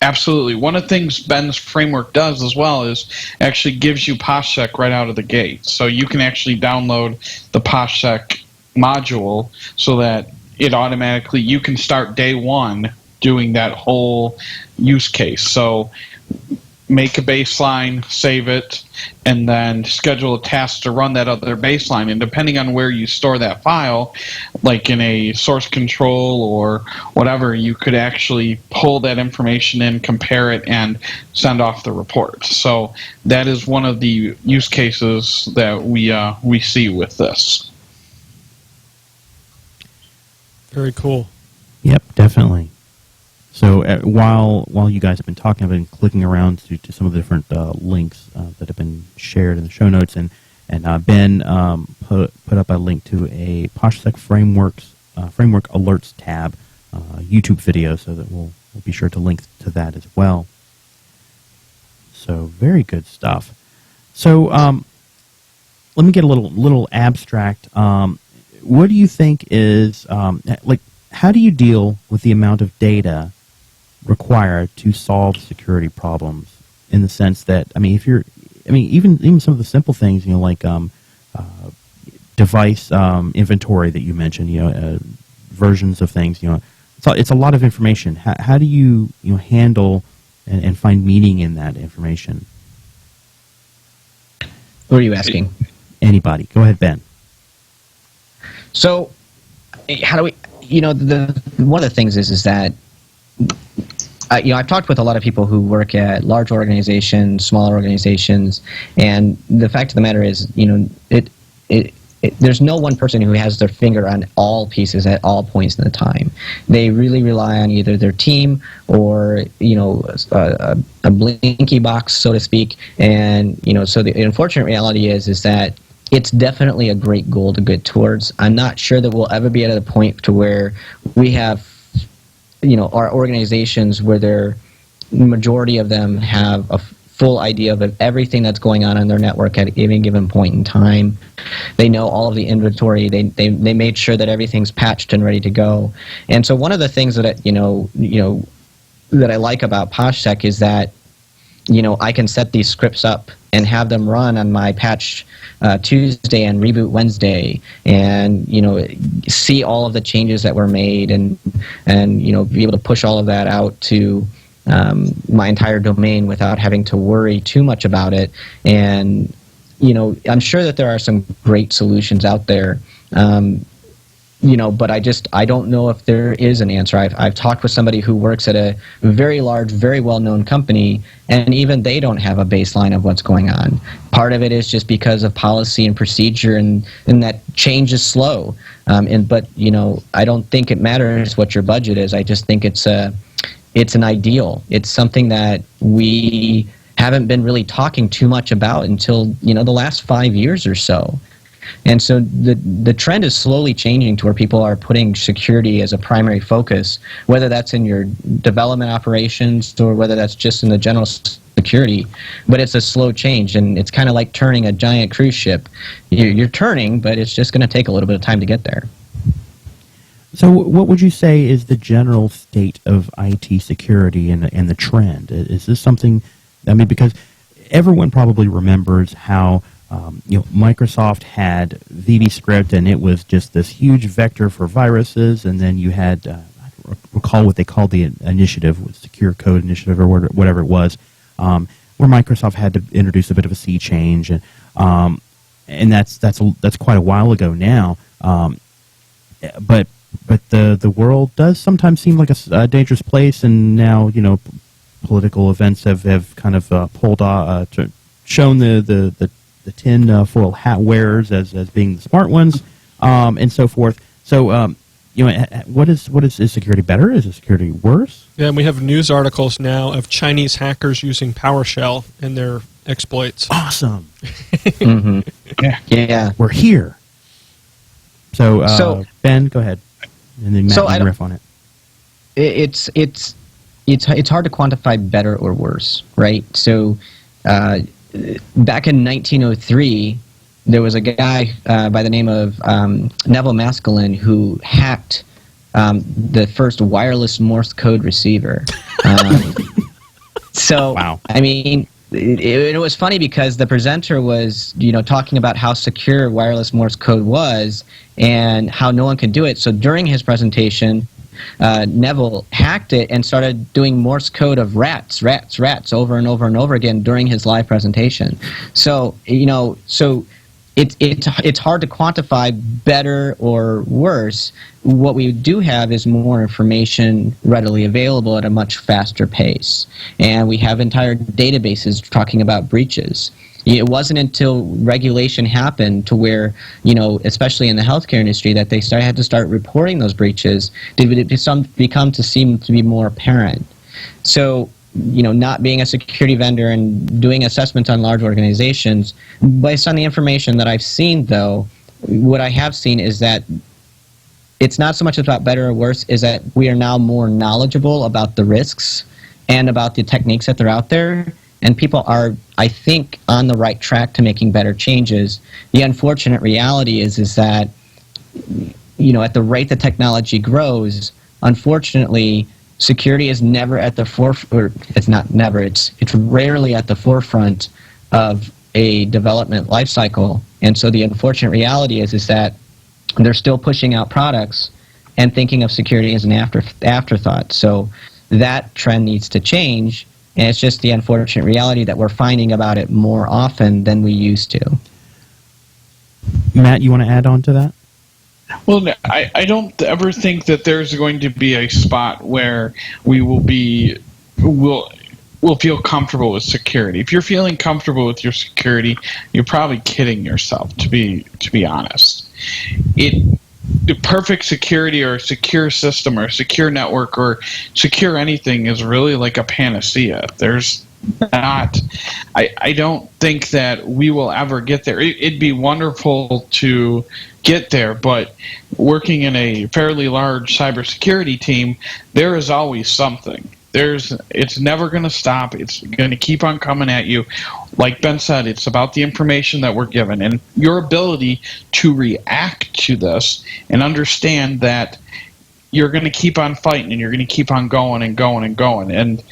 Absolutely. One of the things Ben's framework does as well is actually gives you PoshSec right out of the gate. So you can actually download the PoshSec module so that it automatically, you can start day one doing that whole use case. So make a baseline, save it, and then schedule a task to run that other baseline. And depending on where you store that file, like in a source control or whatever, you could actually pull that information in, compare it, and send off the report. So that is one of the use cases that we see with this. Very cool. Yep, definitely. So while you guys have been talking, I've been clicking around to some of the different links that have been shared in the show notes, and Ben put up a link to a PoshSec Framework Alerts tab YouTube video, so that we'll be sure to link to that as well. So very good stuff. So let me get a little abstract. What do you think is like? How do you deal with the amount of data required to solve security problems? In the sense that, even some of the simple things, like device inventory that you mentioned, versions of things, it's a lot of information. How do you handle and find meaning in that information? Who are you asking? Anybody. Go ahead, Ben. So, how do we? One of the things is that I've talked with a lot of people who work at large organizations, smaller organizations, and the fact of the matter is, there's no one person who has their finger on all pieces at all points in the time. They really rely on either their team or a blinky box, so to speak. And so the unfortunate reality is that it's definitely a great goal to get towards. I'm not sure that we'll ever be at a point to where we have, our organizations where the majority of them have a full idea of everything that's going on their network at any given point in time. They know all of the inventory. They made sure that everything's patched and ready to go. And so one of the things that that I like about PoshSec is that I can set these scripts up and have them run on my patch Tuesday and reboot Wednesday, and see all of the changes that were made, and be able to push all of that out to my entire domain without having to worry too much about it. And I'm sure that there are some great solutions out there. But I don't know if there is an answer. I've talked with somebody who works at a very large, very well-known company, and even they don't have a baseline of what's going on. Part of it is just because of policy and procedure, and that change is slow. But I don't think it matters what your budget is. I just think it's an ideal. It's something that we haven't been really talking too much about until the last 5 years or so. And so the trend is slowly changing to where people are putting security as a primary focus, whether that's in your development operations or whether that's just in the general security. But it's a slow change, and it's kind of like turning a giant cruise ship. You're turning, but it's just going to take a little bit of time to get there. So what would you say is the general state of IT security and the trend? Is this something, because everyone probably remembers how Microsoft had VBScript, and it was just this huge vector for viruses, and then you had, I don't recall what they called the initiative, Secure Code Initiative or whatever it was, where Microsoft had to introduce a bit of a sea change, and that's quite a while ago now. But the world does sometimes seem like a dangerous place, and now political events have kind of shown the tin foil hat wearers as being the smart ones, and so forth. So, is security better? Is security worse? Yeah, and we have news articles now of Chinese hackers using PowerShell in their exploits. Awesome. Mm-hmm. Yeah. We're here. So, Ben, go ahead, and then Matt can riff on it. It's hard to quantify better or worse, right? So, back in 1903, there was a guy by the name of Neville Maskelyne who hacked the first wireless Morse code receiver. So, wow. I mean, it was funny because the presenter was, talking about how secure wireless Morse code was and how no one could do it. So during his presentation, Neville hacked it and started doing Morse code of rats over and over and over again during his live presentation. So, it's hard to quantify better or worse. What we do have is more information readily available at a much faster pace. And we have entire databases talking about breaches. It wasn't until regulation happened to where, especially in the healthcare industry, that they had to start reporting those breaches, did it become to seem to be more apparent. So, not being a security vendor and doing assessments on large organizations, based on the information that I've seen, though, what I have seen is that it's not so much about better or worse, is that we are now more knowledgeable about the risks and about the techniques that are out there, and people are, I think, on the right track to making better changes. The unfortunate reality is that, at the rate that technology grows, unfortunately, security is never at the forefront, or it's not never, it's rarely at the forefront of a development life cycle. And so the unfortunate reality is that they're still pushing out products and thinking of security as an afterthought. So that trend needs to change, and it's just the unfortunate reality that we're finding about it more often than we used to. Matt, you want to add on to that? Well, I don't ever think that there's going to be a spot where we'll feel comfortable with security. If you're feeling comfortable with your security, you're probably kidding yourself, to be honest. The perfect security or a secure system or a secure network or secure anything is really like a panacea. There's not. I don't think that we will ever get there. It'd be wonderful to get there, but working in a fairly large cybersecurity team, there is always something. It's never going to stop. It's going to keep on coming at you. Like Ben said, it's about the information that we're given and your ability to react to this and understand that you're going to keep on fighting and you're going to keep on going and going and going. And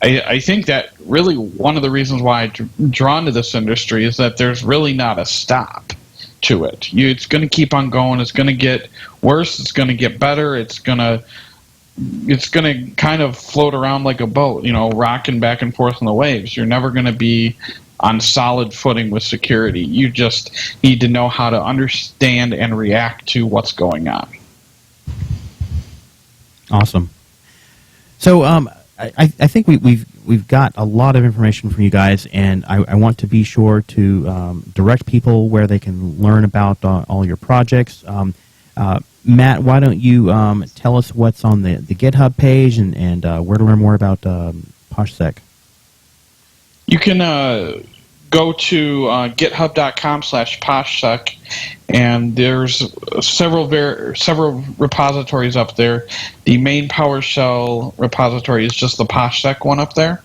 I think that really one of the reasons why I'm drawn to this industry is that there's really not a stop to it. It's going to keep on going. It's going to get worse. It's going to get better. It's going to kind of float around like a boat, rocking back and forth on the waves. You're never going to be on solid footing with security. You just need to know how to understand and react to what's going on. Awesome. So I think we've got a lot of information from you guys, and I want to be sure to direct people where they can learn about all your projects. Matt, why don't you tell us what's on the GitHub page and where to learn more about PoshSec? You can go to github.com/PoshSec, and there's several repositories up there. The main PowerShell repository is just the PoshSec one up there.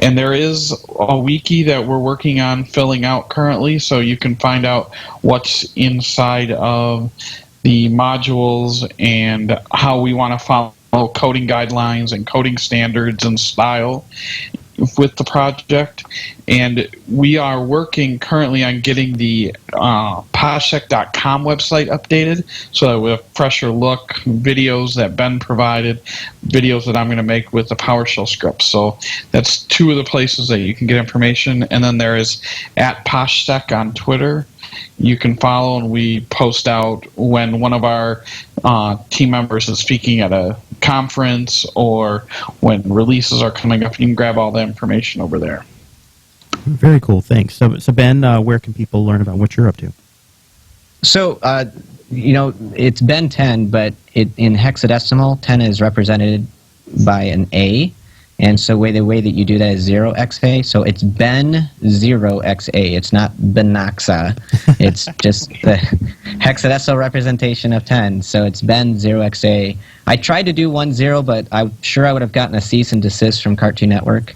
And there is a wiki that we're working on filling out currently, so you can find out what's inside of the modules and how we want to follow coding guidelines and coding standards and style with the project. And we are working currently on getting the PoshSec.com website updated so that we have fresher look, videos that Ben provided, videos that I'm going to make with the PowerShell script. So that's two of the places that you can get information. And then there is @PoshSec on Twitter. You can follow, and we post out when one of our team members is speaking at a conference or when releases are coming up. You can grab all the information over there. Very cool, thanks. So Ben, where can people learn about what you're up to? So, it's Ben 10, but in hexadecimal, 10 is represented by an A. And so the way that you do that is 0xa. So it's Ben 0xa. It's not Benaxa. It's just the hexadecimal representation of 10. So it's Ben 0xa. I tried to do 10, but I'm sure I would have gotten a cease and desist from Cartoon Network.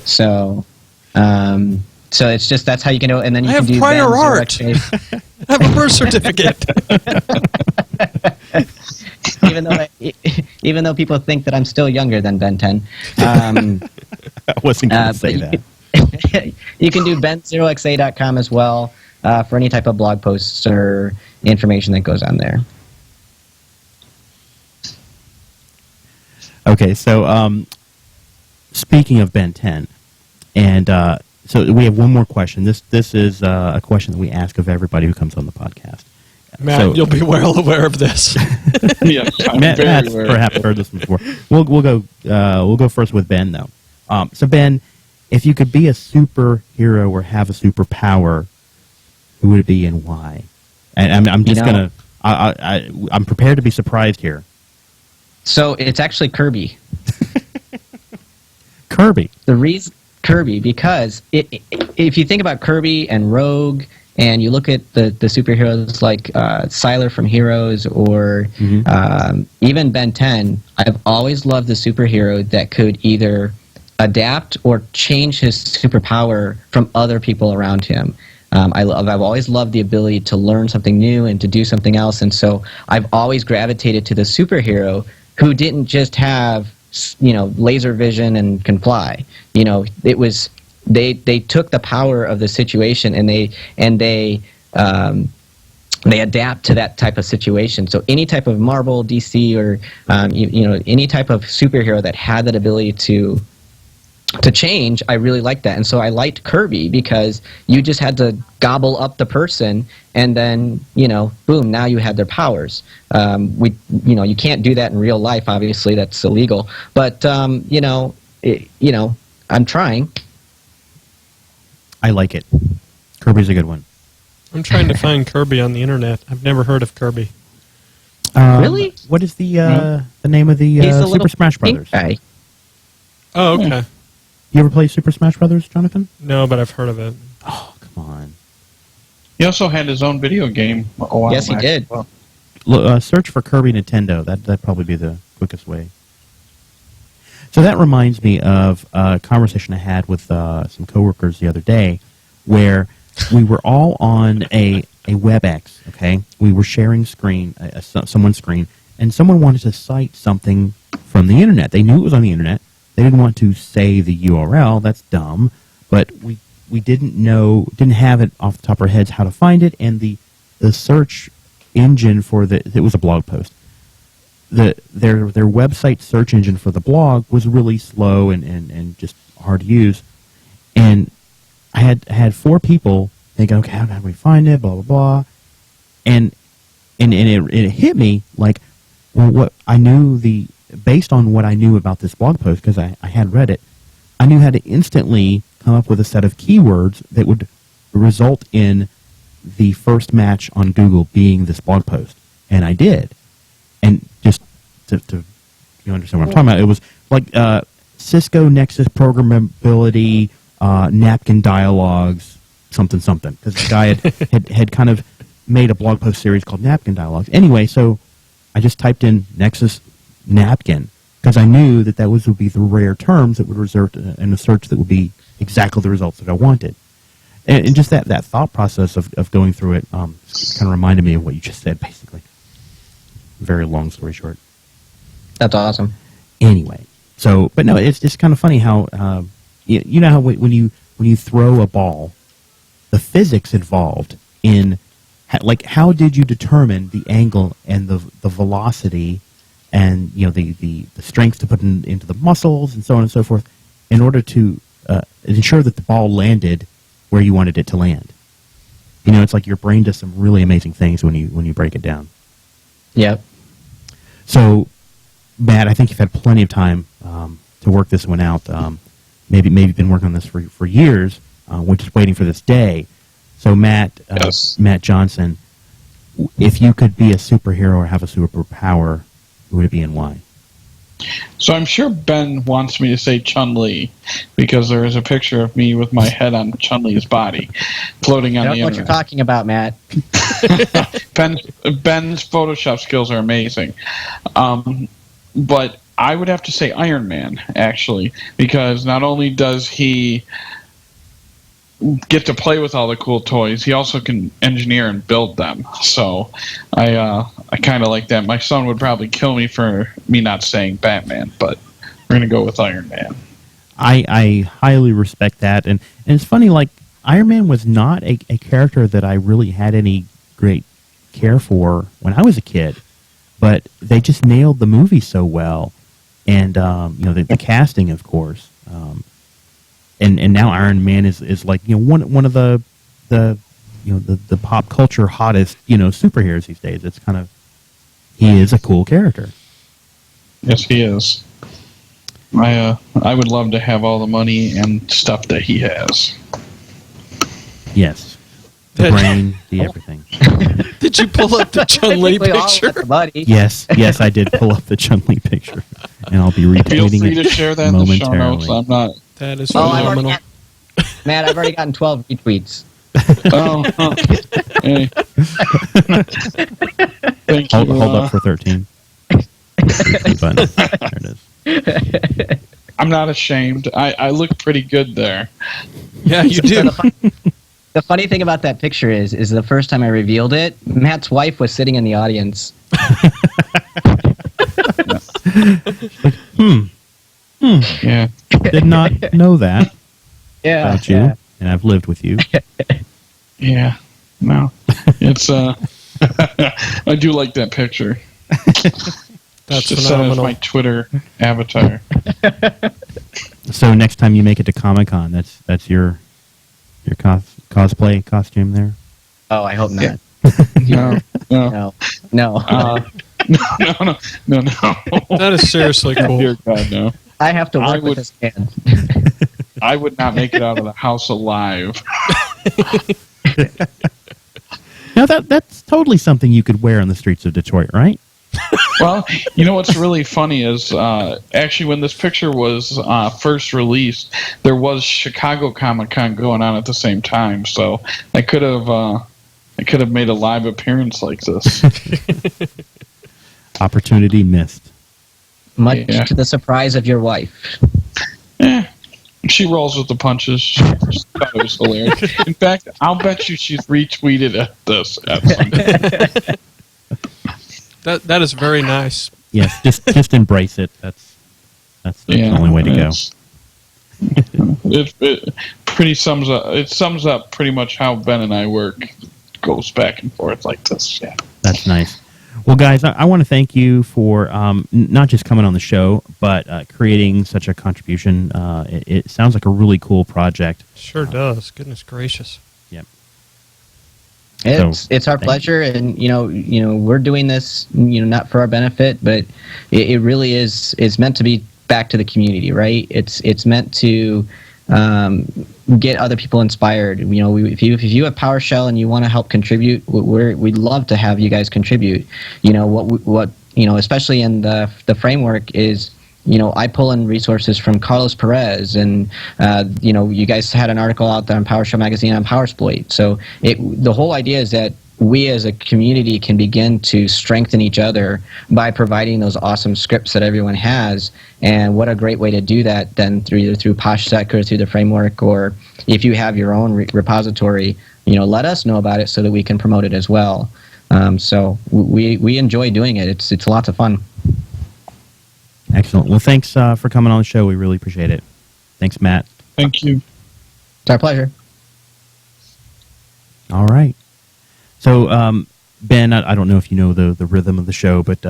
So it's just, that's how you can do it. And then you can do prior Ben art. 0xa. I have a birth certificate. Even though people think that I'm still younger than Ben 10. I wasn't going to say that. You can do ben0xa.com as well for any type of blog posts or information that goes on there. Okay, so speaking of Ben 10, and so we have one more question. This is a question that we ask of everybody who comes on the podcast. Matt, so, you'll be well aware of this. Yes, Matt's perhaps heard this before. We'll go first with Ben though. So Ben, if you could be a superhero or have a superpower, who would it be and why? And I'm just I'm prepared to be surprised here. So it's actually Kirby. Kirby. The reason Kirby, because if you think about Kirby and Rogue, and you look at the superheroes like Sylar from Heroes, or even Ben 10, I've always loved the superhero that could either adapt or change his superpower from other people around him. I've always loved the ability to learn something new and to do something else, and so I've always gravitated to the superhero who didn't just have, laser vision and can fly. It was they took the power of the situation and they adapt to that type of situation. So any type of Marvel, DC, or any type of superhero that had that ability to change, I really liked that. And so I liked Kirby because you just had to gobble up the person and then, boom, now you had their powers. You can't do that in real life, obviously, that's illegal. But, I'm trying. I like it. Kirby's a good one. I'm trying to find Kirby on the internet. I've never heard of Kirby. Really? What is the name of the Super Smash Brothers? Guy. Oh, okay. You ever play Super Smash Brothers, Jonathan? No, but I've heard of it. Oh, come on. He also had his own video game a while Yes, he back. did. Look, search for Kirby Nintendo. That'd probably be the quickest way. So that reminds me of a conversation I had with some coworkers the other day, where we were all on a WebEx. Okay, we were sharing someone's screen, and someone wanted to cite something from the internet. They knew it was on the internet. They didn't want to say the URL. That's dumb. But we didn't have it off the top of our heads how to find it, and the search engine for it was a blog post. Their website search engine for the blog was really slow and just hard to use. And I had 4 people thinking, okay, how do we find it? Blah blah blah. And it hit me like, well, what I knew based on what I knew about this blog post, because I had read it, I knew how to instantly come up with a set of keywords that would result in the first match on Google being this blog post. And I did. And just to you understand what I'm talking about, it was like Cisco Nexus programmability, napkin dialogues, something. Because the guy had kind of made a blog post series called Napkin Dialogues. Anyway, so I just typed in Nexus napkin because I knew that would be the rare terms that would result in a search that would be exactly the results that I wanted. And just that thought process of going through it kind of reminded me of what you just said, basically. Very long story short. That's awesome. Anyway, but no, it's just kind of funny how you know how when you throw a ball, the physics involved in how did you determine the angle and the velocity and the strength to put into the muscles and so on and so forth in order to ensure that the ball landed where you wanted it to land. It's like your brain does some really amazing things when you break it down. Yep. So, Matt, I think you've had plenty of time to work this one out. Maybe been working on this for years. We're just waiting for this day. So, Matt, Yes. Matt Johnson, if you could be a superhero or have a superpower, who would it be and why? So I'm sure Ben wants me to say Chun-Li because there is a picture of me with my head on Chun-Li's body floating on I the don't know what internet. you're talking about, Matt. Ben's Photoshop skills are amazing. But I would have to say Iron Man, actually, because not only does he get to play with all the cool toys, he also can engineer and build them. So I kind of like that. My son would probably kill me for me not saying Batman, but we're going to go with Iron Man. I highly respect that, and it's funny. Like Iron Man was not a character that I really had any great care for when I was a kid, but they just nailed the movie so well, and the casting, of course, and now Iron Man is like one of the pop culture hottest superheroes these days. It's kind of, he is a cool character. Yes, he is. I would love to have all the money and stuff that he has. Yes. The brain, the everything. Did you pull up the Chun-Li picture? Yes, I did pull up the Chun-Li picture, and I'll be Feel retweeting free it to share that in the show notes. momentarily. I'm not. That is phenomenal. Matt, I've already gotten 12 retweets. Oh, hey. Thank you. Hold up for 13. There it is. I'm not ashamed. I look pretty good there. Yeah, you do. The funny thing about that picture is the first time I revealed it, Matt's wife was sitting in the audience. Yeah. Did not know that Yeah. about you, and I've lived with you. Yeah. No. It's I do like that picture. That's Just set as phenomenal. my Twitter avatar. So next time you make it to Comic-Con, that's your cosplay costume there? Oh, I hope not. No. No. No. No. That is seriously cool. Dear God, no. I have to I work would- with this man. I would not make it out of the house alive. Now that's totally something you could wear on the streets of Detroit, right? Well, you know what's really funny is actually when this picture was first released, there was Chicago Comic-Con going on at the same time, so I could have made a live appearance like this. Opportunity missed. Much Yeah. to the surprise of your wife. She rolls with the punches. She thought it was hilarious. In fact, I'll bet you she's retweeted this at some point. That is very nice. Yes, just embrace it. That's the only way to go. It pretty sums up. It sums up pretty much how Ben and I work. Goes back and forth like this. Yeah. That's nice. Well, guys, I want to thank you for not just coming on the show, but creating such a contribution. It sounds like a really cool project. Sure does. Goodness gracious. Yep. It's our pleasure, and we're doing this not for our benefit, but it really is meant to be back to the community, right? It's meant to get other people inspired. If you have PowerShell and you want to help contribute, we'd love to have you guys contribute. Especially in the framework is. I pull in resources from Carlos Perez, and you guys had an article out there on PowerShell Magazine on PowerSploit. So the whole idea is that we as a community can begin to strengthen each other by providing those awesome scripts that everyone has. And what a great way to do that than either through PoshSec or through the framework, or if you have your own repository, let us know about it so that we can promote it as well. So we enjoy doing it. It's lots of fun. Excellent. Well, thanks for coming on the show. We really appreciate it. Thanks, Matt. Thank you. It's our pleasure. All right. So, Ben, I don't know if you know the rhythm of the show, but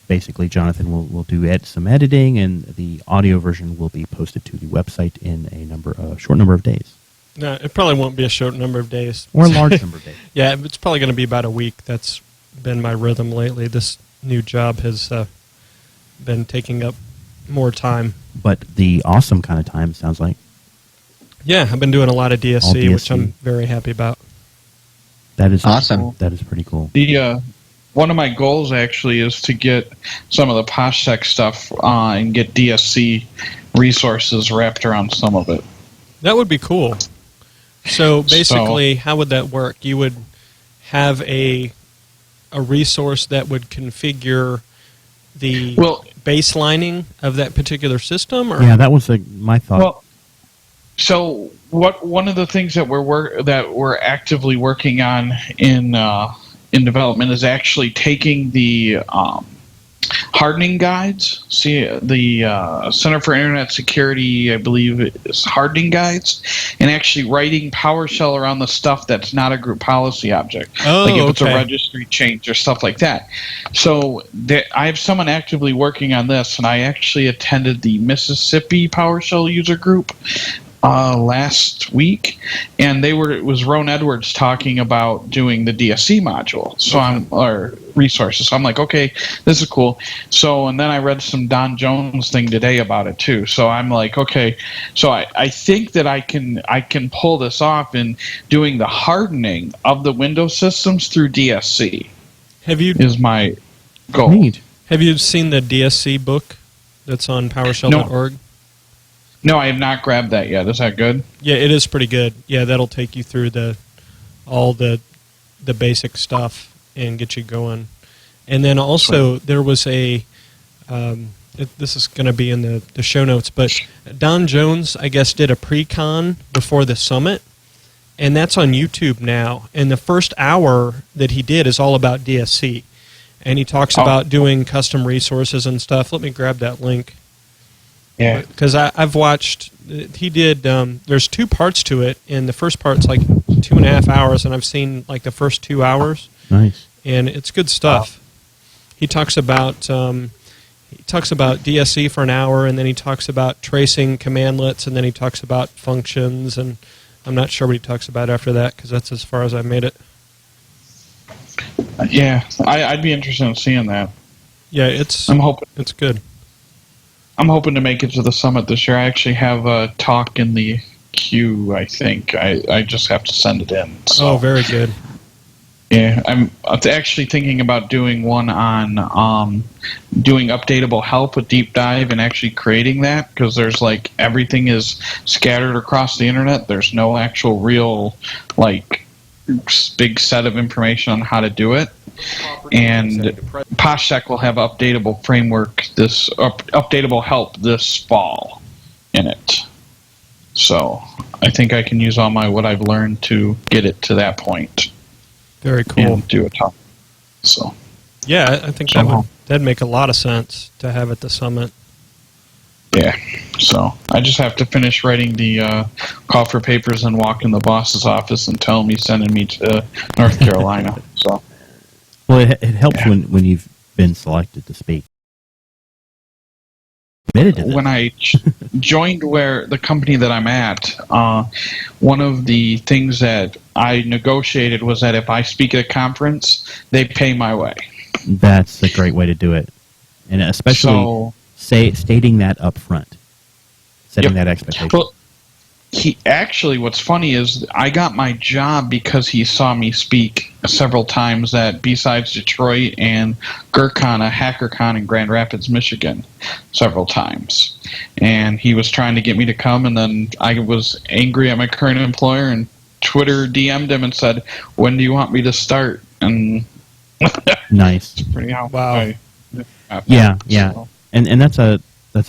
basically Jonathan will do some editing, and the audio version will be posted to the website in a short number of days. No, it probably won't be a short number of days. Or a large number of days. Yeah, it's probably going to be about a week. That's been my rhythm lately. This new job has been taking up more time. But the awesome kind of time, it sounds like. Yeah, I've been doing a lot of All DSC, which DSC. I'm very happy about. That is Awesome. That is pretty cool. The one of my goals actually is to get some of the PoshSec stuff and get DSC resources wrapped around some of it. That would be cool. So basically, how would that work? You would have a resource that would configure the baselining of that particular system, or Yeah, that was my thought. Well, so one of the things that we're actively working on in development is actually taking the hardening guides. See, the Center for Internet Security, I believe, is hardening guides, and actually writing PowerShell around the stuff that's not a group policy object. Oh, like if it's a okay. registry change or stuff like that. So I have someone actively working on this, and I actually attended the Mississippi PowerShell user group last week, and it was Ron Edwards talking about doing the DSC module, or resources. So I'm like, okay, this is cool. So, and then I read some Don Jones thing today about it too. So I'm like, okay, so I think that I can pull this off in doing the hardening of the Windows systems through DSC. Is my goal. Neat. Have you seen the DSC book that's on PowerShell.org? No, I have not grabbed that yet. Is that good? Yeah, it is pretty good. Yeah, that'll take you through all the basic stuff and get you going. And then also there was this is going to be in the show notes, but Don Jones, I guess, did a pre-con before the summit, and that's on YouTube now. And the first hour that he did is all about DSC, and he talks about doing custom resources and stuff. Let me grab that link. Yeah, because I've watched. He did. There's 2 parts to it, and the first part's like 2.5 hours, and I've seen like the first 2 hours. Nice, and it's good stuff. He talks about DSC for an hour, and then he talks about tracing commandlets, and then he talks about functions, and I'm not sure what he talks about after that because that's as far as I made it. Yeah, I'd be interested in seeing that. Yeah, I'm hoping it's good. I'm hoping to make it to the summit this year. I actually have a talk in the queue, I think. I just have to send it in. So. Oh, very good. Yeah, I'm actually thinking about doing one on doing updatable help, a deep dive, and actually creating that, because there's like everything is scattered across the internet. There's no actual real big set of information on how to do it. And PoshSec will have updatable framework updatable help this fall in it. So I think I can use all what I've learned to get it to that point. Very cool. And do a talk. So yeah, I think that'd make a lot of sense to have at the summit. Yeah. So I just have to finish writing the call for papers and walk in the boss's office and tell him he's sending me to North Carolina. So. Well, it helps when you've been selected to speak. When I joined the company that I'm at, one of the things that I negotiated was that if I speak at a conference, they pay my way. That's a great way to do it, and especially stating that up front, setting that expectation. Well, what's funny is I got my job because he saw me speak several times at B-Sides Detroit and GERCon, HackerCon in Grand Rapids, Michigan, several times. And he was trying to get me to come, and then I was angry at my current employer and Twitter DM'd him and said, "When do you want me to start?" And nice. Pretty how wow. Yeah. So. And that's a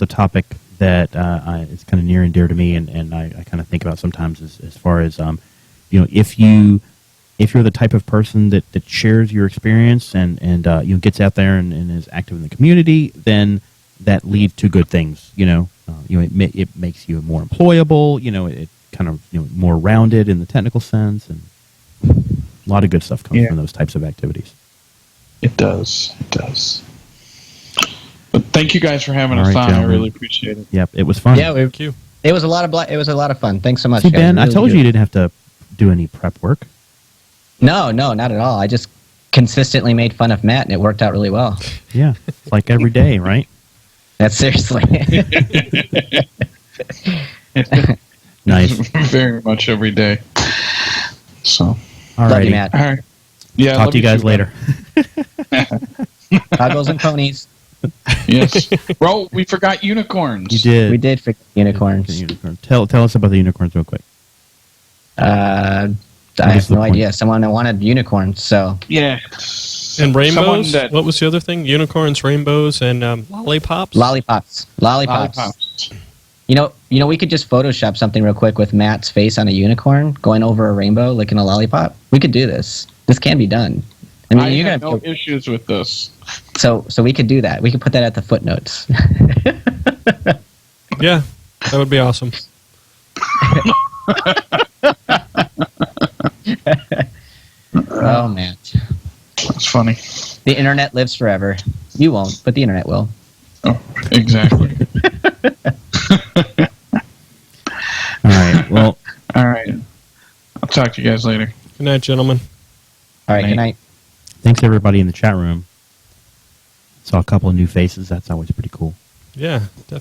topic that is kind of near and dear to me, and I kind of think about sometimes as far as if you're the type of person that shares your experience and gets out there and is active in the community, then that leads to good things. It makes you more employable. It kind of more rounded in the technical sense, and a lot of good stuff comes from those types of activities. It does. But thank you guys for having us on. I really appreciate it. Yep, it was fun. Yeah, thank you. It was a lot of fun. Thanks so much. See, Ben, really I told you didn't have to do any prep work. No, not at all. I just consistently made fun of Matt, and it worked out really well. Yeah, it's like every day, right? That's seriously. Nice. Very much every day. So, love you, Matt. All right. Yeah. Talk to you guys later. Toggles and ponies. Yes. Well, we forgot unicorns. You did. We did forget unicorns. Tell us about the unicorns real quick. I have no idea. Someone wanted unicorns, so. Yeah. And rainbows? What was the other thing? Unicorns, rainbows, and lollipops? Lollipops. You know, we could just Photoshop something real quick with Matt's face on a unicorn going over a rainbow like in a lollipop. We could do this. This can be done. I have no issues with this. So we could do that. We could put that at the footnotes. Yeah, that would be awesome. Oh man, That's funny. the internet lives forever. You won't, but the internet will. Oh, exactly. All right. Well, All right. I'll talk to you guys later. Good night, gentlemen. All right, good night. thanks everybody in the chat room. Saw a couple of new faces. That's always pretty cool. Yeah, definitely.